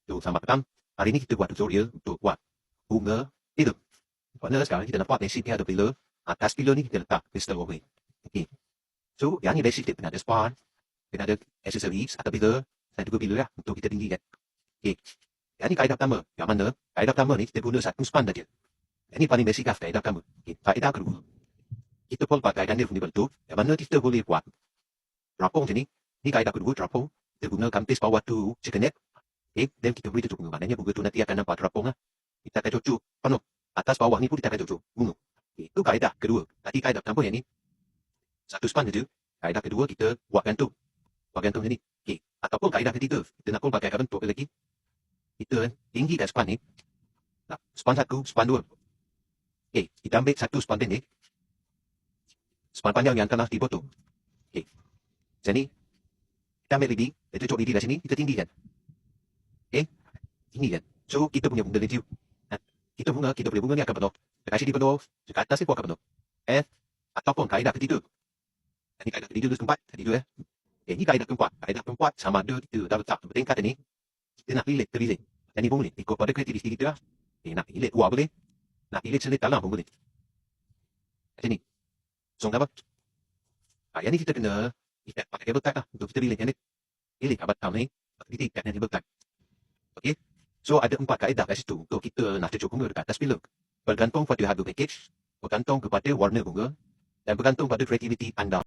Selamat petang. Hari ini kita buat tutorial untuk buat bunga pillar. Mana sekarang kita nampak basic ni ada pillar. Atas pillar ni kita letak crystal overlay. Okay. So, yang ni basic dia kena ada span, kena ada accessories atau pillar, dan juga pillar lah untuk kita tinggikan. Okay. Yang ni kaedah pertama. Yang mana kaedah pertama ni kita guna satu span saja. Yang ni paling basic lah kaedah pertama. Okay. Kaedah kedua. Kita pun pakai gandil punya bentuk. Yang mana kita boleh buat terapung macam ni. Ni kaedah kedua terapung. Kita gunakan base power tu chicken neck. Okay, dan kita boleh cucuk bunga. Maknanya bunga tu nanti akan nampak terapung lah. Kita akan cucuk penuh. Atas bawah ni pun kita akan cucuk bunga. Okay, itu kaedah kedua. Tadi kaedah pertama yang ni. Satu span saja. Kaedah kedua kita buat gantung. Buat gantung macam ni. Okay. Ataupun kaedah ketiga. Kita nak pun pakai bentuk lagi. Kita tinggikan span ni. Nah, span satu, span dua. Okay, kita ambil satu span pendek. Span panjang yang tengah dipotong. Okay. Macam ni. Kita ambil lidi. Kita cucuk lidi kat sini. Kita tinggikan. Okay. Ini kan. So, kita punya bunga review. Kita punya bunga ni akan penuh. Dekat sini penuh. Dekat atas ni pun akan penuh. Ataupun kaedah ketiga. Ini kaedah ketiga, keempat. Tadi tu ini kaedah keempat. Kaedah keempat sama ada kita dah letak bertingkat ni. Kita nak lilit, terlilit. Dan ni pun boleh. Ikut pada kreativiti kita lah. Nak lilit luar boleh. Nak lilit selit dalam pun boleh. Macam ni. So, apa? Yang ni kita kena ikat pakai cable tie lah. Untuk kita lilit yang ni. Lilit kat batang ni. Kita ikat yang cable tie. Okay. So, ada 4 kaedah kat situ untuk kita nak cucuk bunga dekat atas pillar. Bergantung pada harga package, bergantung kepada warna bunga, dan bergantung pada kreativiti anda.